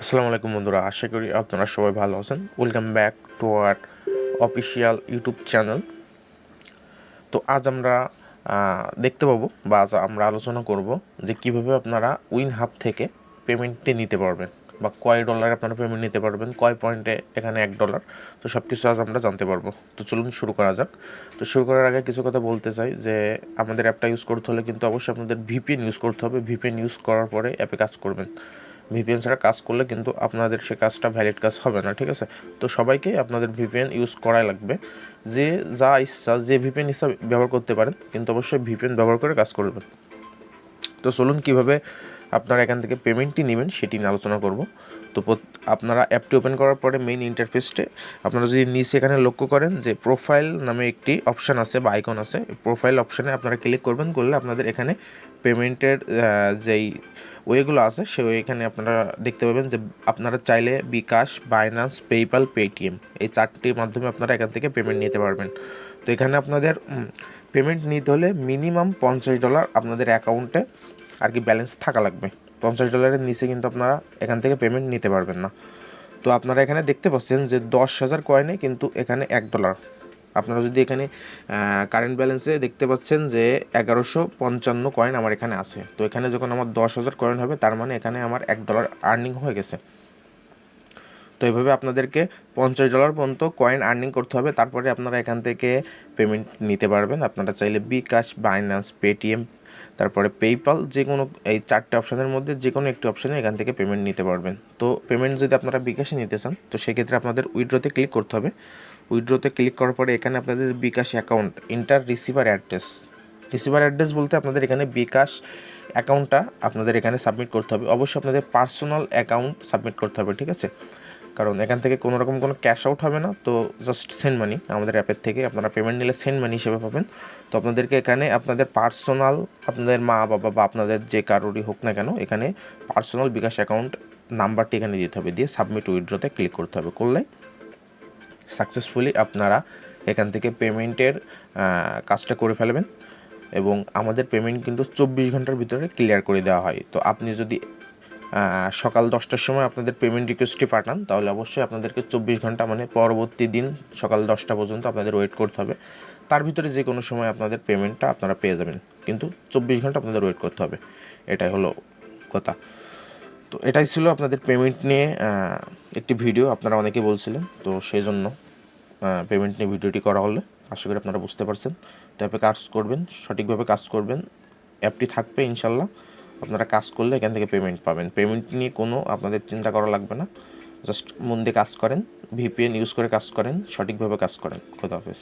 আসসালামু আলাইকুম বন্ধুরা, আশা করি আপনারা সবাই ভালো আছেন। Welcome back to our official YouTube channel. তো আজ আমরা দেখতে পাবো বা আজ আমরা আলোচনা করব যে কিভাবে আপনারা উইন হাব থেকে পেমেন্টটি নিতে পারবেন বা কয় ডলারে আপনারা পেমেন্ট নিতে পারবেন, কয় পয়েন্টে এখানে $1। তো সব কিছু আজ আমরা জানতে পারবো। তো চলুন শুরু করা যাক। তো শুরু করার আগে কিছু কথা বলতে চাই যে আমাদের অ্যাপটা ইউজ করতে হলে কিন্তু অবশ্যই আপনাদের ভিপিএন ইউজ করতে হবে। ভিপিএন ইউজ করার পরে অ্যাপে কাজ করবেন। ভিপিএন ছাড়া কাজ করলে কিন্তু আপনাদের সে কাজটা ভ্যালিড কাজ হবে না, ঠিক আছে? তো সবাইকে আপনাদের ভিপিএন ইউজ করাই লাগবে। যে যা ইচ্ছা যে ভিপিএন ইচ্ছা ব্যবহার করতে পারেন, কিন্তু অবশ্যই ভিপিএন ব্যবহার করে কাজ করবেন। তো চলুন কীভাবে আপনারা এখান থেকে পেমেন্টটি নেবেন সেটি নিয়ে আলোচনা করব। তো আপনারা অ্যাপটি ওপেন করার পরে মেইন ইন্টারফেসটে আপনারা যদি নিচে এখানে লক্ষ্য করেন যে প্রোফাইল নামে একটি অপশান আছে বা আইকন আছে, প্রোফাইল অপশানে আপনারা ক্লিক করবেন। করলে আপনাদের এখানে পেমেন্টের যেই ওয়েগুলো আছে সে এখানে আপনারা দেখতে পাবেন যে আপনারা চাইলে বিকাশ, বাইন্যান্স, পেপ্যাল, পেটিএম এই চারটির মাধ্যমে আপনারা এখান থেকে পেমেন্ট নিতে পারবেন। তো এখানে আপনাদের পেমেন্ট নিতে হলে মিনিমাম $50 আপনাদের অ্যাকাউন্টে আর কি ব্যালেন্স থাকা লাগবে। $50 নিচে কিন্তু আপনারা এখান থেকে পেমেন্ট নিতে পারবেন না। তো আপনারা এখানে দেখতে পাচ্ছেন যে 10,000 কয়েনে কিন্তু এখানে $1। আপনারা যদি এখানে কারেন্ট ব্যালেন্সে দেখতে পাচ্ছেন যে 1155 কয়েন আমার এখানে আছে। তো এখানে যখন আমার 10,000 কয়েন হবে তার মানে এখানে আমার $1 আর্নিং হয়ে গেছে। তো এইভাবে আপনাদেরকে $50 পর্যন্ত কয়েন আর্নিং করতে হবে, তারপরে আপনারা এখান থেকে পেমেন্ট নিতে পারবেন। আপনারা চাইলে বিকাশ, বাইন্যান্স, পেটিএম, তারপরে পেপ্যাল যে কোনো এই চারটে অপশানের মধ্যে যে কোনো একটি অপশানে এখান থেকে পেমেন্ট নিতে পারবেন। তো পেমেন্ট যদি আপনারা বিকাশে নিতে চান তো সেক্ষেত্রে আপনাদের উইথড্রতে ক্লিক করতে হবে। উইথড্রতে ক্লিক করার পরে এখানে আপনাদের বিকাশ অ্যাকাউন্ট ইন্টার রিসিভার অ্যাড্রেস বলতে আপনাদের এখানে বিকাশ অ্যাকাউন্টটা আপনাদের এখানে সাবমিট করতে হবে। অবশ্যই আপনাদের পার্সোনাল অ্যাকাউন্ট সাবমিট করতে হবে, ঠিক আছে? কারণ এখান থেকে কোনো রকম কোনো ক্যাশ আউট হবে না। তো জাস্ট সেন্ড মানি আমাদের অ্যাপের থেকে আপনারা পেমেন্ট নিলে সেন্ড মানি হিসেবে পাবেন। তো আপনাদেরকে এখানে আপনাদের পার্সোনাল, আপনাদের মা বাবা বা আপনাদের যে কারোরই হোক না কেন, এখানে পার্সোনাল বিকাশ অ্যাকাউন্ট নাম্বারটি এখানে দিতে হবে, দিয়ে সাবমিট উইথড্রতে ক্লিক করতে হবে। করলে সাকসেসফুলি আপনারা এখান থেকে পেমেন্টের কাজটা করে ফেলবেন এবং আমাদের পেমেন্ট কিন্তু 24 ঘন্টার ভিতরে ক্লিয়ার করে দেওয়া হয়। তো আপনি যদি সকাল 10টার সময় আপনাদের পেমেন্ট রিকোয়েস্টটি পাঠান তাহলে অবশ্যই আপনাদেরকে 24 ঘন্টা মানে পরবর্তী দিন সকাল 10টা পর্যন্ত আপনাদের ওয়েট করতে হবে। তার ভিতরে যে কোনো সময় আপনাদের পেমেন্টটা আপনারা পেয়ে যাবেন, কিন্তু 24 ঘন্টা আপনাদের ওয়েট করতে হবে। এটাই হলো কথা। তো এটাই ছিল আপনাদের পেমেন্ট নিয়ে একটি ভিডিও, আপনারা অনেকে বলছিলেন, তো সেই জন্য পেমেন্ট নিয়ে ভিডিওটি করা হলে আশা করি আপনারা বুঝতে পারছেন। তো অ্যাপে কাজ করবেন, সঠিকভাবে কাজ করবেন, অ্যাপটি থাকবে ইনশাল্লাহ। আপনারা কাজ করলে এখান থেকে পেমেন্ট পাবেন। পেমেন্ট নিয়ে কোনো আপনাদের চিন্তা করা লাগবে না। জাস্ট মন দিয়ে কাজ করেন, ভিপিএন ইউজ করে কাজ করেন, সঠিকভাবে কাজ করেন। খোদা হাফেজ।